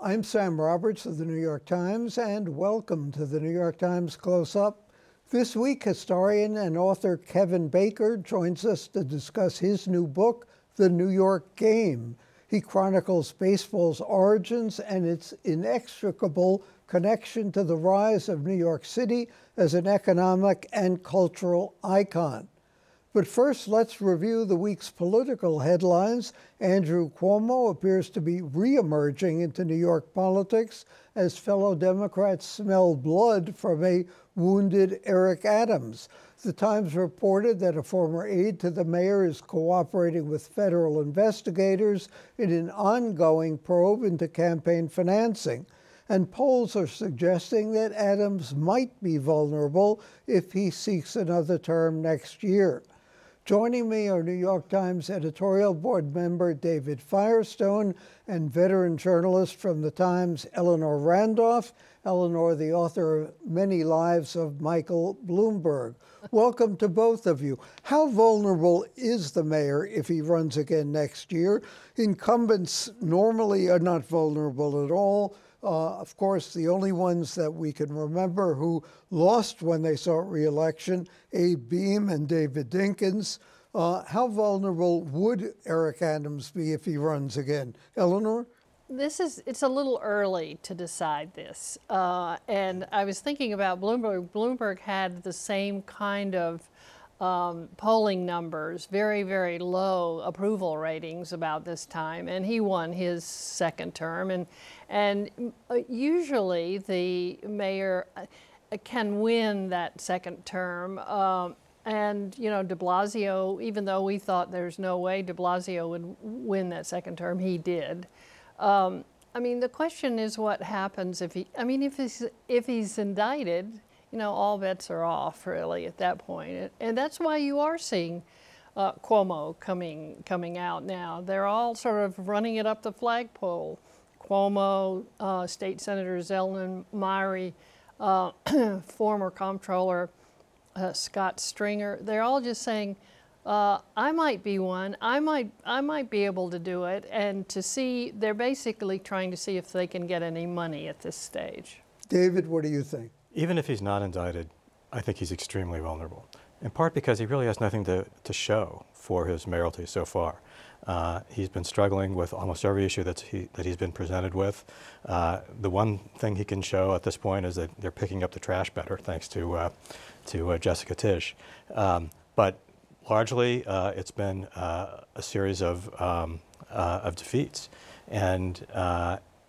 I'm Sam Roberts of the New York Times, and welcome to the New York Times Close-Up. This week, historian and author Kevin Baker joins us to discuss his new book, The New York Game. He chronicles baseball's origins and its inextricable connection to the rise of New York City as an economic and cultural icon. But first, let's review the week's political headlines. Andrew Cuomo appears to be re-emerging into New York politics as fellow Democrats smell blood from a wounded Eric Adams. The Times reported that a former aide to the mayor is cooperating with federal investigators in an ongoing probe into campaign financing. And polls are suggesting that Adams might be vulnerable if he seeks another term next year. Joining me are New York Times editorial board member David Firestone and veteran journalist from the Times, Eleanor Randolph. Eleanor, the author of Many Lives of Michael Bloomberg. Welcome to both of you. How vulnerable is the mayor if he runs again next year? Incumbents normally are not vulnerable at all. Of course, the only ones that we can remember who lost when they sought re-election, Abe Beame and David Dinkins. How vulnerable would Eric Adams be if he runs again? Eleanor? It's a little early to decide this. And I was thinking about Bloomberg. Bloomberg had the same kind of polling numbers, very, very low approval ratings about this time, and he won his second term. And usually the mayor can win that second term. And, you know, de Blasio, even though we thought there's no way de Blasio would win that second term, he did. I mean, the question is what happens if if he's indicted. You know, all bets are off, really, at that point. And that's why you are seeing Cuomo coming out now. They're all sort of running it up the flagpole. Cuomo, State Senator Zeldin Myrie, former comptroller Scott Stringer. They're all just saying, I might be one. I might be able to do it. And they're basically trying to see if they can get any money at this stage. David, what do you think? Even if he's not indicted, I think he's extremely vulnerable, in part because he really has nothing to show for his mayoralty so far. He's been struggling with almost every issue that he's been presented with. The one thing he can show at this point is that they're picking up the trash better, thanks to Jessica Tisch. But largely, it's been a series of defeats. And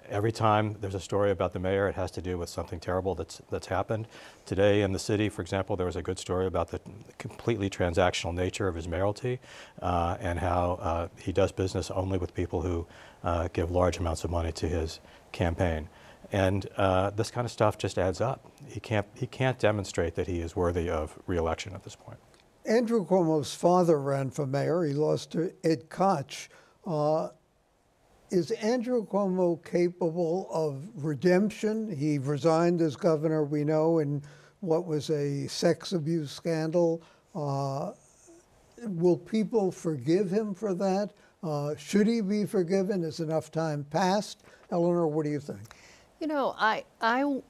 every time there's a story about the mayor, it has to do with something terrible that's happened. Today in the city, for example, there was a good story about the completely transactional nature of his mayoralty and how he does business only with people who give large amounts of money to his campaign. And this kind of stuff just adds up. He can't demonstrate that he is worthy of re-election at this point. Andrew Cuomo's father ran for mayor. He lost to Ed Koch. Is Andrew Cuomo capable of redemption? He resigned as governor, we know, in what was a sex abuse scandal. Will people forgive him for that? Should he be forgiven? Has enough time passed? Eleanor, what do you think? You know, I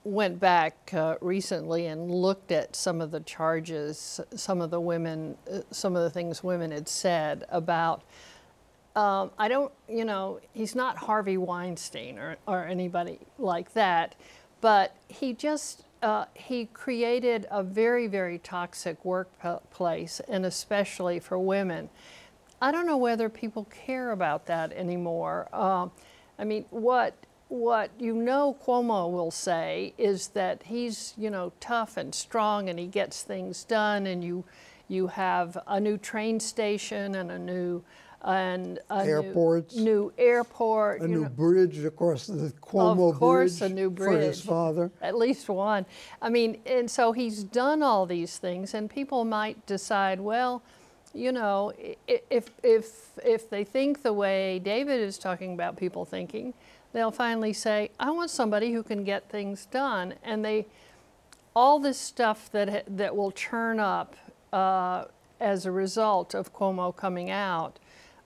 went back recently and looked at some of the charges, some of the things women had said about. He's not Harvey Weinstein or anybody like that, but he just, he created a very, very toxic workplace, and especially for women. I don't know whether people care about that anymore. I mean, what Cuomo will say is that he's, tough and strong and he gets things done, and you have a new train station and a new airports, new airport, a new bridge across the Cuomo Bridge, a new bridge for his father. At least one. I mean, and so he's done all these things, and people might decide, well, if they think the way David is talking about people thinking, they'll finally say, I want somebody who can get things done. And all this stuff that will churn up as a result of Cuomo coming out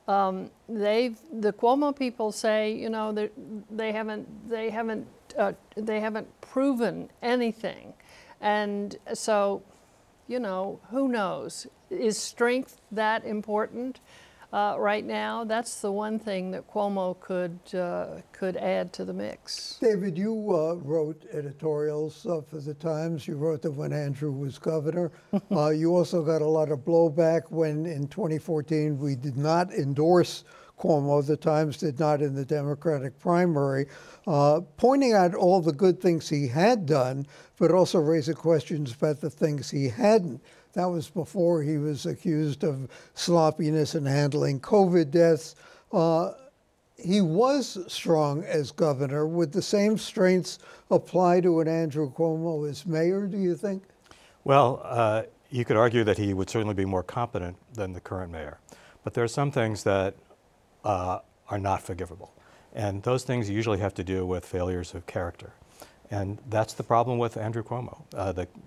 the Cuomo people say, you know, they haven't proven anything, and so, you know, who knows? Is strength that important right now? That's the one thing that Cuomo could add to the mix. David, you wrote editorials for the Times. You wrote them when Andrew was governor. You also got a lot of blowback when, in 2014, we did not endorse Cuomo. The Times did not in the Democratic primary, pointing out all the good things he had done, but also raising questions about the things he hadn't. That was before he was accused of sloppiness in handling COVID deaths. He was strong as governor. Would the same strengths apply to an Andrew Cuomo as mayor, do you think? Well, you could argue that he would certainly be more competent than the current mayor. But there are some things that are not forgivable. And those things usually have to do with failures of character. And that's the problem with Andrew Cuomo.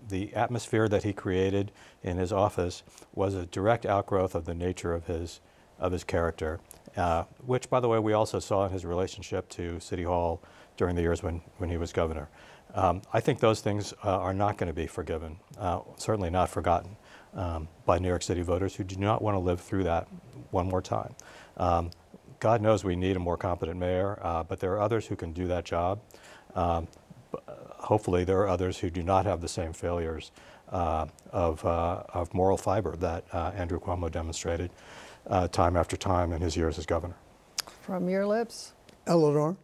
The atmosphere that he created in his office was a direct outgrowth of the nature of his character, which, by the way, we also saw in his relationship to City Hall during the years when he was governor. I think those things are not going to be forgiven, certainly not forgotten by New York City voters who do not want to live through that one more time. God knows we need a more competent mayor, but there are others who can do that job. Hopefully there are others who do not have the same failures of moral fiber that Andrew Cuomo demonstrated time after time in his years as governor. From your lips? Eleanor?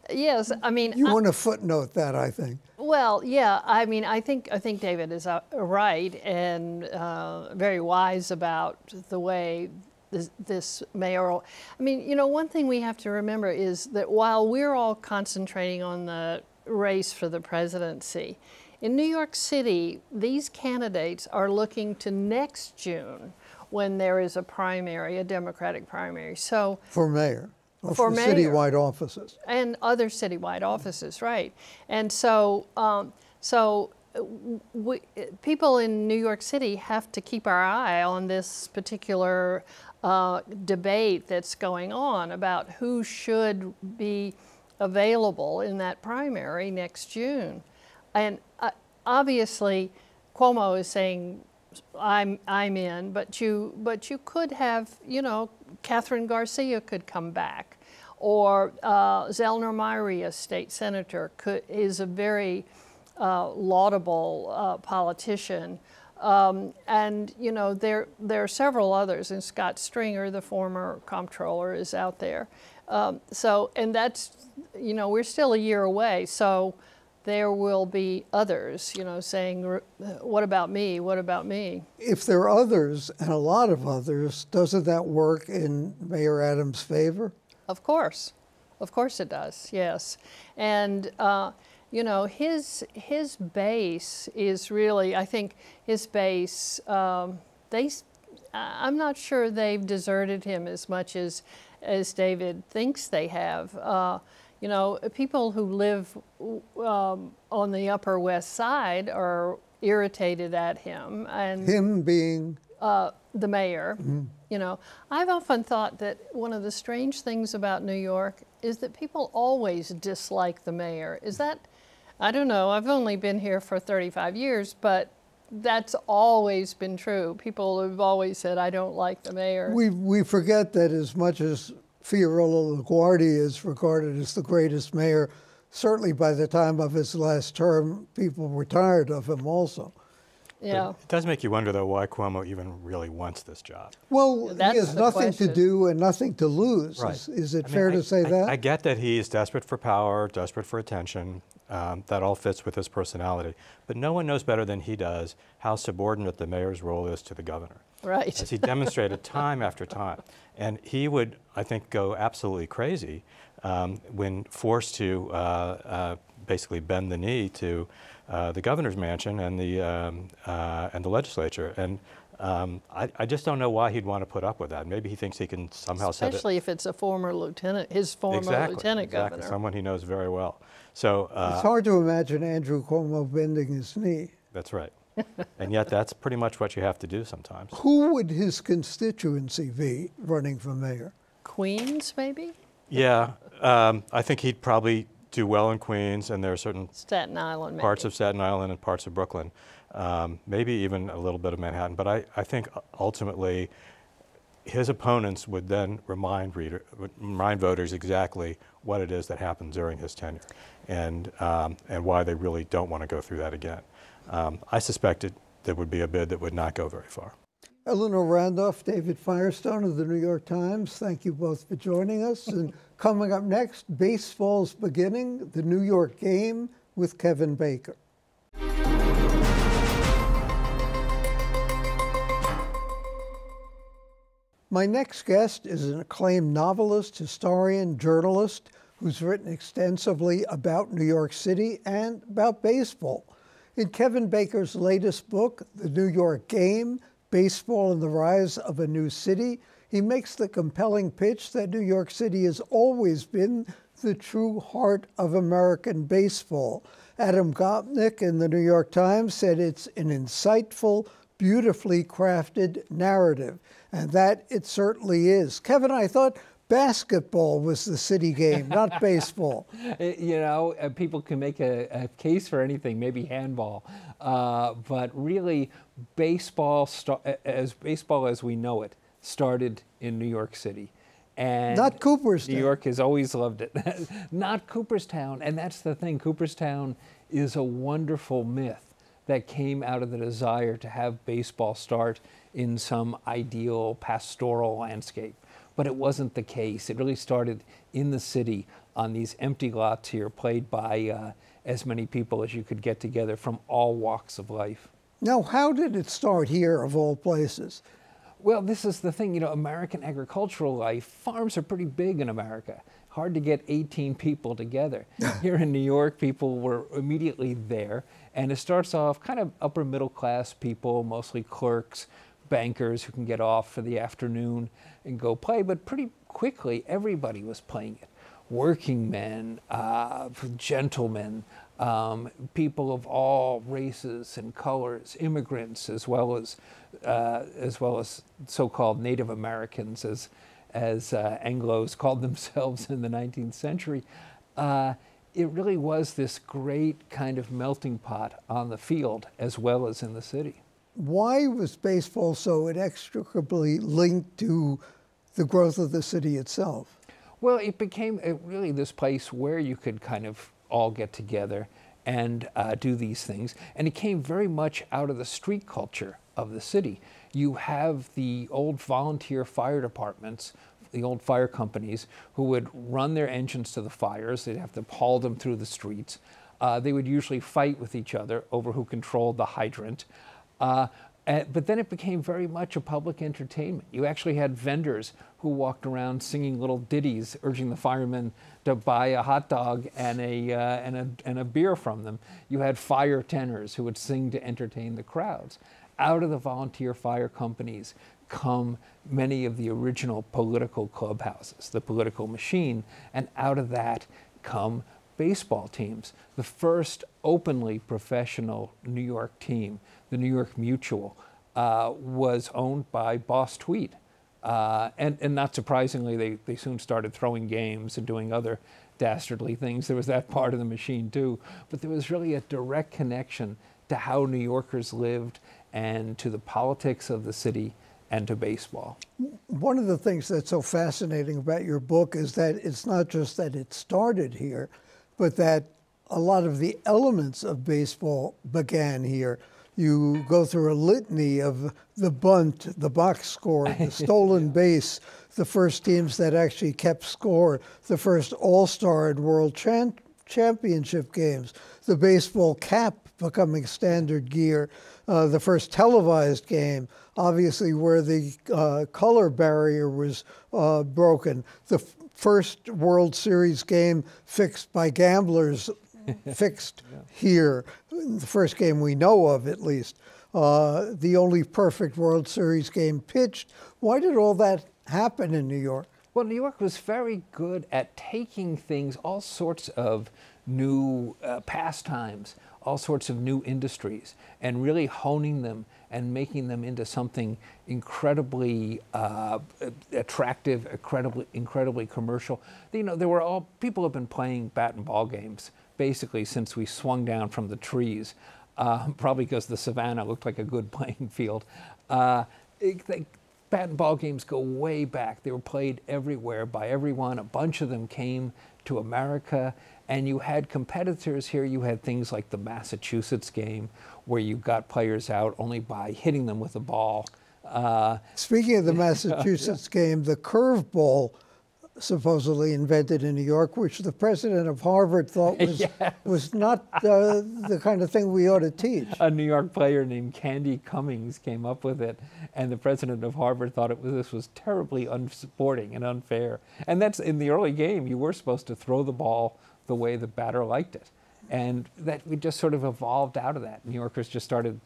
Yes, I mean... You want to footnote that, I think. Well, yeah, I mean, I think David is right and very wise about the way this mayoral... I mean, you know, one thing we have to remember is that while we're all concentrating on the race for the presidency, in New York City, these candidates are looking to next June when there is a primary, a Democratic primary. So for mayor. For mayor. Citywide offices. And other citywide offices, right. And so, people in New York City have to keep our eye on this particular debate that's going on about who should be available in that primary next June. And obviously, Cuomo is saying, I'm in, but you could have, you know, Catherine Garcia could come back, or Zellner Myrie, a state senator, is a very laudable politician. And, you know, there are several others, and Scott Stringer, the former comptroller, is out there. And that's, you know, we're still a year away, so there will be others, you know, saying, what about me, what about me? If there are others, and a lot of others, doesn't that work in Mayor Adams' favor? Of course it does, yes. And, you know, his base is really, I think his base, I'm not sure they've deserted him as much as David thinks they have. You know, people who live on the Upper West Side are irritated at him. And him being? The mayor. Mm-hmm. You know, I've often thought that one of the strange things about New York is that people always dislike the mayor. Is that, I don't know, I've only been here for 35 years, but that's always been true. People have always said, I don't like the mayor. We forget that as much as Fiorillo LaGuardia is regarded as the greatest mayor, certainly by the time of his last term, people were tired of him also. Yeah. But it does make you wonder, though, why Cuomo even really wants this job. Well, he has nothing to do and nothing to lose. Right. Is it fair to say that? I get that he's desperate for power, desperate for attention. That all fits with his personality. But no one knows better than he does how subordinate the mayor's role is to the governor. Right. As he demonstrated time after time. And he would, I think, go absolutely crazy when forced to basically bend the knee to the governor's mansion and the legislature. And I just don't know why he'd want to put up with that. Maybe he thinks he can somehow set it. Especially if it's a former lieutenant, his former lieutenant governor. Someone he knows very well. So it's hard to imagine Andrew Cuomo bending his knee. That's right. And yet that's pretty much what you have to do sometimes. Who would his constituency be running for mayor? Queens, maybe? Yeah, I think he'd probably do well in Queens, and there are certain Staten Island, maybe. parts of Staten Island and parts of Brooklyn, maybe even a little bit of Manhattan. But I think ultimately his opponents would then remind voters exactly what it is that happened during his tenure, and why they really don't want to go through that again. I suspected there would be a bid that would not go very far. Eleanor Randolph, David Firestone of the New York Times, thank you both for joining us. And coming up next, baseball's beginning, the New York game with Kevin Baker. My next guest is an acclaimed novelist, historian, journalist who's written extensively about New York City and about baseball. In Kevin Baker's latest book, The New York Game, Baseball and the Rise of a New City, he makes the compelling pitch that New York City has always been the true heart of American baseball. Adam Gopnik in the New York Times said it's an insightful, beautifully crafted narrative, and that it certainly is. Kevin, I thought basketball was the city game, not baseball. You know, people can make a case for anything, maybe handball, but really baseball as we know it started in New York City. And not Cooperstown. New York has always loved it. Not Cooperstown, and that's the thing. Cooperstown is a wonderful myth that came out of the desire to have baseball start in some ideal pastoral landscape. But it wasn't the case. It really started in the city on these empty lots here, played by as many people as you could get together from all walks of life. Now, how did it start here, of all places? Well, this is the thing, you know, American agricultural life, farms are pretty big in America. Hard to get 18 people together. Here in New York, people were immediately there, and it starts off kind of upper middle class people, mostly clerks, bankers who can get off for the afternoon and go play, but pretty quickly everybody was playing it. Working men, gentlemen, people of all races and colors, immigrants, as well as so-called Native Americans, as Anglos called themselves in the 19th century. It really was this great kind of melting pot on the field as well as in the city. Why was baseball so inextricably linked to the growth of the city itself? Well, it became really this place where you could kind of all get together and do these things. And it came very much out of the street culture of the city. You have the old volunteer fire departments, the old fire companies, who would run their engines to the fires. They'd have to haul them through the streets. They would usually fight with each other over who controlled the hydrant. But then it became very much a public entertainment. You actually had vendors who walked around singing little ditties, urging the firemen to buy a hot dog and a beer from them. You had fire tenors who would sing to entertain the crowds. Out of the volunteer fire companies come many of the original political clubhouses, the political machine, and out of that come baseball teams. The first openly professional New York team, the New York Mutual, was owned by Boss Tweed. And not surprisingly, they soon started throwing games and doing other dastardly things. There was that part of the machine too. But there was really a direct connection to how New Yorkers lived and to the politics of the city and to baseball. One of the things that's so fascinating about your book is that it's not just that it started here, but that a lot of the elements of baseball began here. You go through a litany of the bunt, the box score, the stolen base, the first teams that actually kept score, the first All-Star and World Championship games, the baseball cap becoming standard gear, the first televised game, obviously where the color barrier was broken, the first World Series game fixed by gamblers, fixed here, the first game we know of at least, the only perfect World Series game pitched. Why did all that happen in New York? Well, New York was very good at taking things, all sorts of new pastimes, all sorts of new industries and really honing them and making them into something incredibly attractive, incredibly commercial. You know, people have been playing bat and ball games basically since we swung down from the trees, probably because the savannah looked like a good playing field. Bat and ball games go way back. They were played everywhere by everyone. A bunch of them came to America, and you had competitors here. You had things like the Massachusetts game, where you got players out only by hitting them with a ball. Speaking of the Massachusetts game, the curveball supposedly invented in New York, which the president of Harvard thought was, was not the kind of thing we ought to teach. A New York player named Candy Cummings came up with it, and the president of Harvard thought this was terribly unsporting and unfair. And that's in the early game. You were supposed to throw the ball the way the batter liked it. And that we just sort of evolved out of that. New Yorkers just started,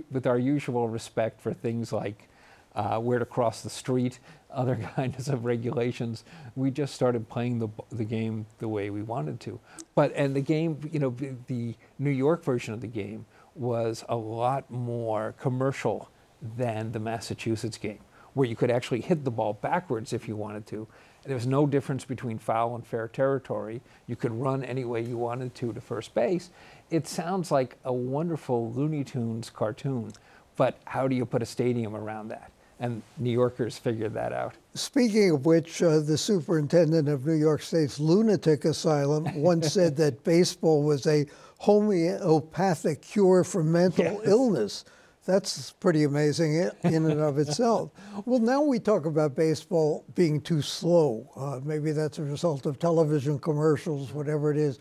with our usual respect for things like where to cross the street, other kinds of regulations, we just started playing the game the way we wanted to. And the game, you know, the New York version of the game was a lot more commercial than the Massachusetts game, where you could actually hit the ball backwards if you wanted to. There was no difference between foul and fair territory. You could run any way you wanted to first base. It sounds like a wonderful Looney Tunes cartoon, but how do you put a stadium around that? And New Yorkers figured that out. Speaking of which, the superintendent of New York State's lunatic asylum once said that baseball was a homeopathic cure for mental illness. That's pretty amazing in and of itself. Well, now we talk about baseball being too slow. Maybe that's a result of television commercials, whatever it is,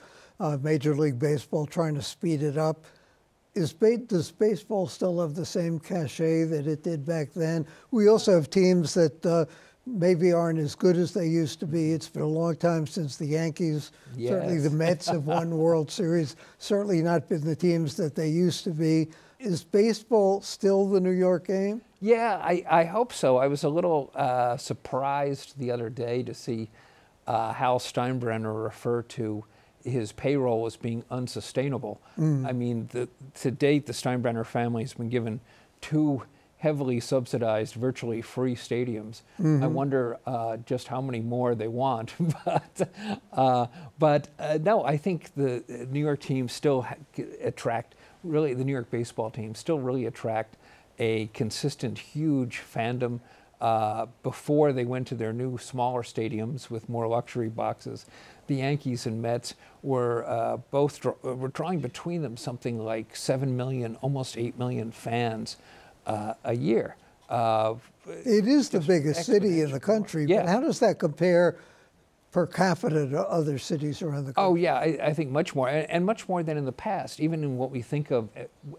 Major League Baseball trying to speed it up. Does baseball still have the same cachet that it did back then? We also have teams that maybe aren't as good as they used to be. It's been a long time since the Yankees. Yes. Certainly the Mets have won World Series. Certainly not been the teams that they used to be. Is baseball still the New York game? Yeah, I hope so. I was a little surprised the other day to see Hal Steinbrenner refer to his payroll as being unsustainable. I mean, to date, the Steinbrenner family has been given 2 heavily subsidized, virtually free stadiums. I wonder just how many more they want. but no, I think the New York teams still attract, really, the New York baseball teams still really attract a consistent, huge fandom. Before they went to their new, smaller stadiums with more luxury boxes, the Yankees and Mets were were drawing between them something like 7 million, almost 8 million fans a year. It is the biggest city in the country, but how does that compare per capita to other cities around the country? Oh yeah, I think much more, and much more than in the past, even in what we think of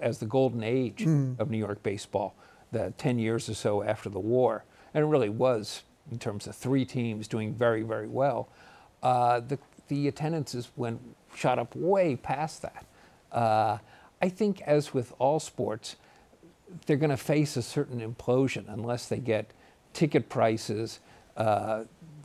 as the golden age of New York baseball, the 10 years or so after the war. And it really was, in terms of 3 teams doing very, very well. The attendances shot up way past that. I think, as with all sports, they're going to face a certain implosion unless they get ticket prices,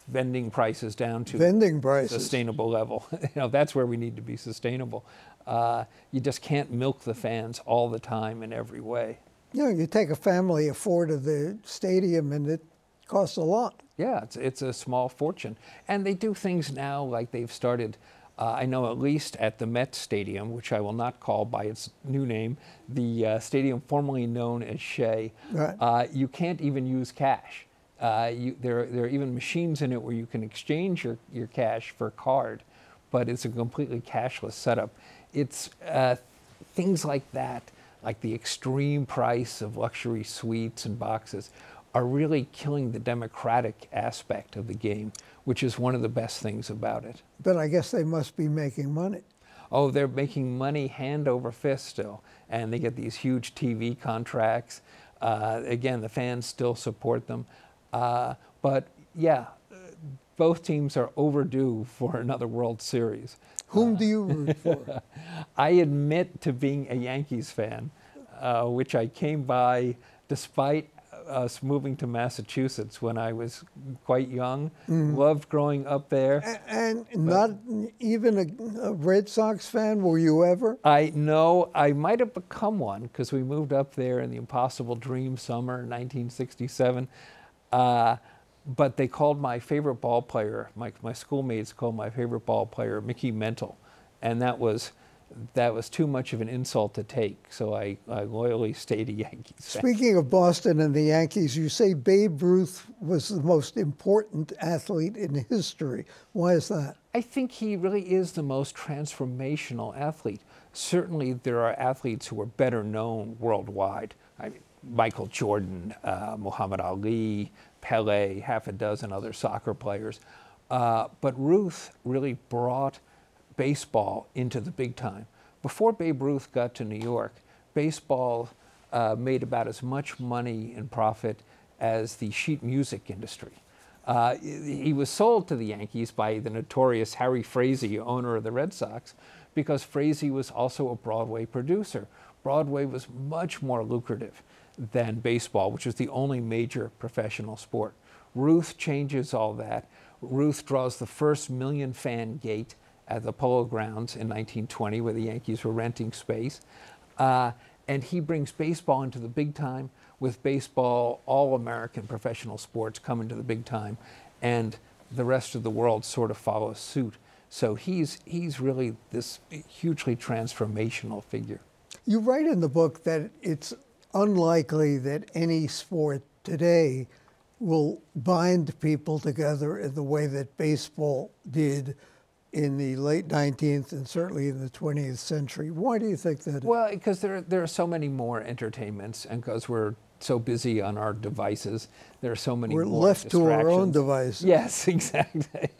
vending prices down to a sustainable level. You know, that's where we need to be sustainable. You just can't milk the fans all the time in every way. You know, you take a family of 4 to the stadium and it costs a lot. Yeah, it's a small fortune. And they do things now like they've started, I know at least at the Mets Stadium, which I will not call by its new name, the stadium formerly known as Shea. Right. You can't even use cash. There are even machines in it where you can exchange your cash for a card, but it's a completely cashless setup. It's things like that, like the extreme price of luxury suites and boxes, are really killing the democratic aspect of the game, which is one of the best things about it. But I guess they must be making money. Oh, they're making money hand over fist still, and they get these huge TV contracts. Again, the fans still support them. But yeah, both teams are overdue for another World Series. Whom do you root for? I admit to being a Yankees fan, which I came by despite us moving to Massachusetts when I was quite young. Loved growing up there. And not even a Red Sox fan, were you ever? I know I might have become one because we moved up there in the Impossible Dream summer, 1967. But they called my favorite ball player, my schoolmates called my favorite ball player Mickey Mantle. And that was too much of an insult to take, so I loyally stayed a Yankees fan. Speaking of Boston and the Yankees, you say Babe Ruth was the most important athlete in history. Why is that? I think he really is the most transformational athlete. Certainly there are athletes who are better known worldwide. I mean, Michael Jordan, Muhammad Ali, Pele, half a dozen other soccer players. But Ruth really brought baseball into the big time. Before Babe Ruth got to New York, baseball made about as much money and profit as the sheet music industry. He was sold to the Yankees by the notorious Harry Frazee, owner of the Red Sox, because Frazee was also a Broadway producer. Broadway was much more lucrative than baseball, which was the only major professional sport. Ruth changes all that. Ruth draws the first million-fan gate at the Polo Grounds in 1920, where the Yankees were renting space. And he brings baseball into the big time. With baseball, all American professional sports come into the big time, and the rest of the world sort of follows suit. So he's really this hugely transformational figure. You write in the book that it's unlikely that any sport today will bind people together in the way that baseball did in the late 19th and certainly in the 20th century. Why do you think that is? Well, because there are so many more entertainments, and because we're so busy on our devices, there are so many more We're left to our own distractions. devices. Yes, exactly.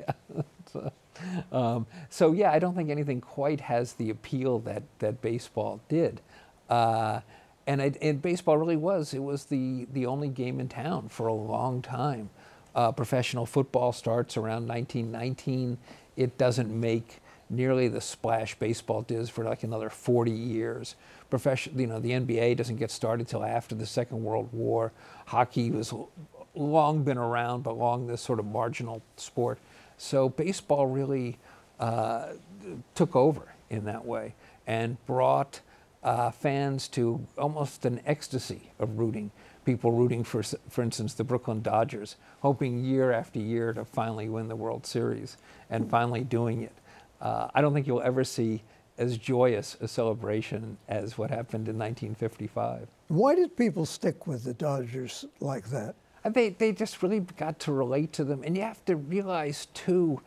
So yeah, I don't think anything quite has the appeal that baseball did. And baseball really was. It was the only game in town for a long time. Professional football starts around 1919. It doesn't make nearly the splash baseball does for like another 40 years. The NBA doesn't get started till after the Second World War. Hockey was long been around, but long this sort of marginal sport. So baseball really took over in that way and brought fans to almost an ecstasy of rooting. People rooting for instance, the Brooklyn Dodgers, hoping year after year to finally win the World Series and finally doing it. I don't think you'll ever see as joyous a celebration as what happened in 1955. Why did people stick with the Dodgers like that? They just really got to relate to them. And you have to realize, too,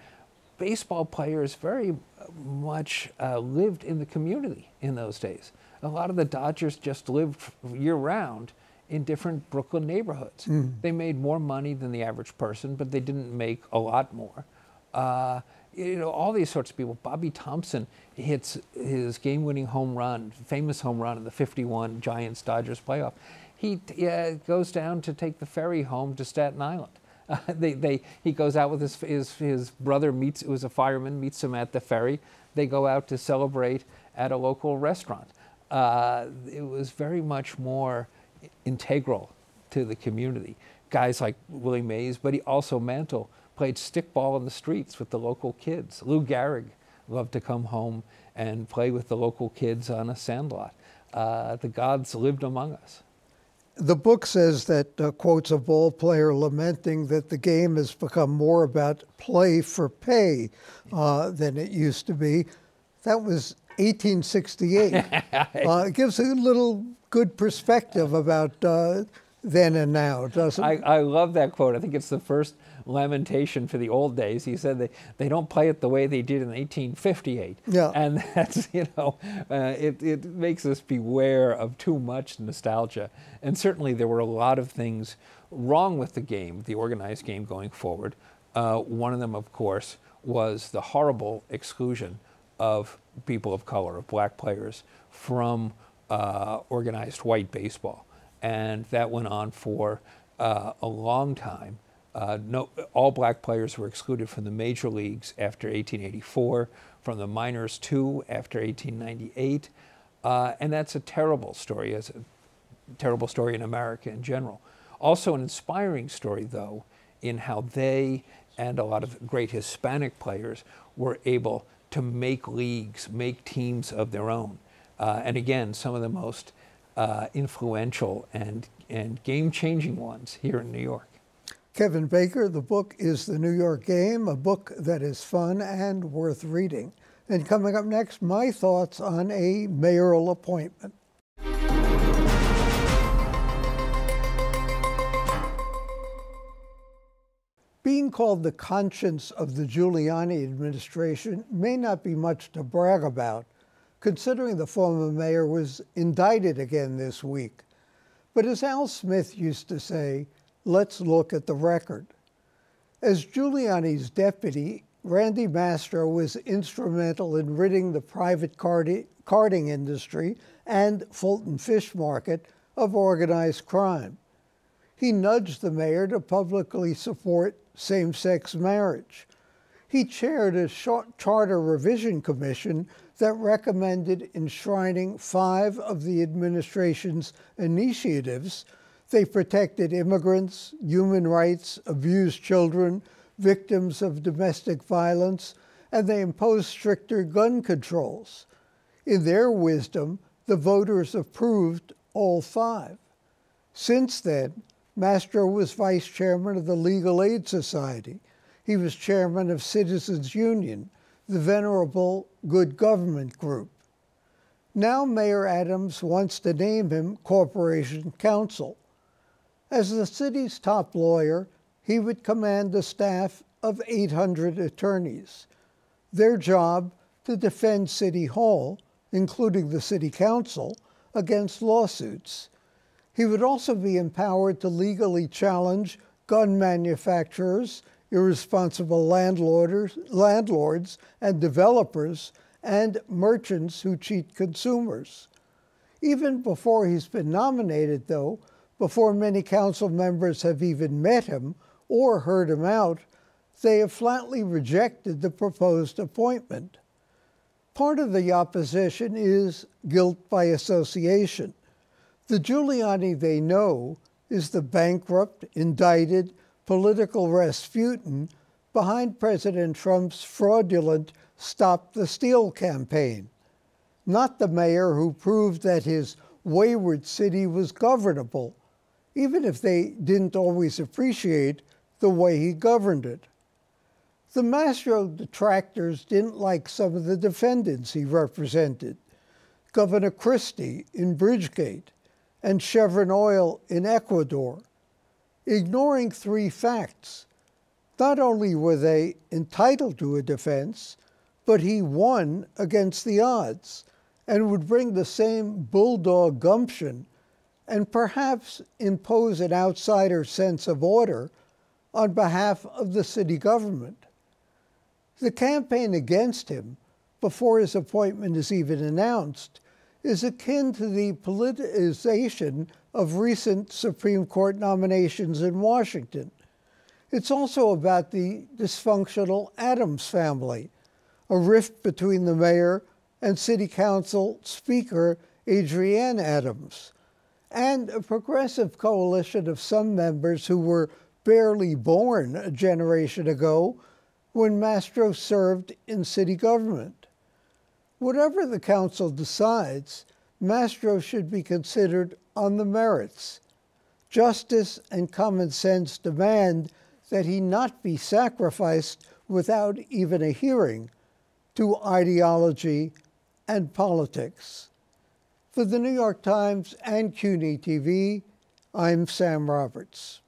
baseball players very much lived in the community in those days. A lot of the Dodgers just lived year-round in different Brooklyn neighborhoods. They made more money than the average person, but they didn't make a lot more. All these sorts of people. Bobby Thompson hits his game-winning home run, famous home run in the *51 Giants-Dodgers playoff. He goes down to take the ferry home to Staten Island. He goes out with his brother, who was a fireman, meets him at the ferry. They go out to celebrate at a local restaurant. It was very much more integral to the community. Guys like Willie Mays, but he also Mantle played stickball in the streets with the local kids. Lou Gehrig loved to come home and play with the local kids on a sandlot. The gods lived among us. The book says that, quotes a ball player lamenting that the game has become more about play for pay than it used to be. That was 1868. It gives a little good perspective about then and now, doesn't it? I love that quote. I think it's the first lamentation for the old days. He said they don't play it the way they did in 1858. Yeah. And that's, it makes us beware of too much nostalgia. And certainly there were a lot of things wrong with the game, the organized game going forward. One of them, of course, was the horrible exclusion of people of color, of black players, from organized white baseball. And that went on for a long time. All black players were excluded from the major leagues after 1884, from the minors too after 1898. And that's a terrible story, as a terrible story in America in general. Also an inspiring story, though, in how they and a lot of great Hispanic players were able to make leagues, make teams of their own. And again, some of the most influential and game-changing ones here in New York. Kevin Baker, the book is The New York Game, a book that is fun and worth reading. And coming up next, my thoughts on a mayoral appointment. Being called the conscience of the Giuliani administration may not be much to brag about, considering the former mayor was indicted again this week. But as Al Smith used to say, let's look at the record. As Giuliani's deputy, Randy Mastro was instrumental in ridding the private carding industry and Fulton Fish Market of organized crime. He nudged the mayor to publicly support same-sex marriage. He chaired a charter revision commission that recommended enshrining 5 of the administration's initiatives. They protected immigrants, human rights, abused children, victims of domestic violence, and they imposed stricter gun controls. In their wisdom, the voters approved all 5. Since then, Mastro was vice chairman of the Legal Aid Society. He was chairman of Citizens Union, the venerable Good Government Group. Now Mayor Adams wants to name him Corporation Counsel. As the city's top lawyer, he would command a staff of 800 attorneys. Their job to defend City Hall, including the City Council, against lawsuits. He would also be empowered to legally challenge gun manufacturers, irresponsible landlords and developers, and merchants who cheat consumers. Even before he's been nominated, though, before many council members have even met him or heard him out, they have flatly rejected the proposed appointment. Part of the opposition is guilt by association. The Giuliani they know is the bankrupt, indicted, political Rasputin behind President Trump's fraudulent Stop the Steal campaign, not the mayor who proved that his wayward city was governable, even if they didn't always appreciate the way he governed it. The Mastro detractors didn't like some of the defendants he represented, Governor Christie in Bridgegate and Chevron Oil in Ecuador, ignoring 3 facts. Not only were they entitled to a defense, but he won against the odds and would bring the same bulldog gumption and perhaps impose an outsider sense of order on behalf of the city government. The campaign against him, before his appointment is even announced, is akin to the politicization of recent Supreme Court nominations in Washington. It's also about the dysfunctional Adams family, a rift between the mayor and City Council Speaker Adrienne Adams, and a progressive coalition of some members who were barely born a generation ago when Mastro served in city government. Whatever the council decides, Mastro should be considered on the merits. Justice and common sense demand that he not be sacrificed without even a hearing to ideology and politics. For the New York Times and CUNY TV, I'm Sam Roberts.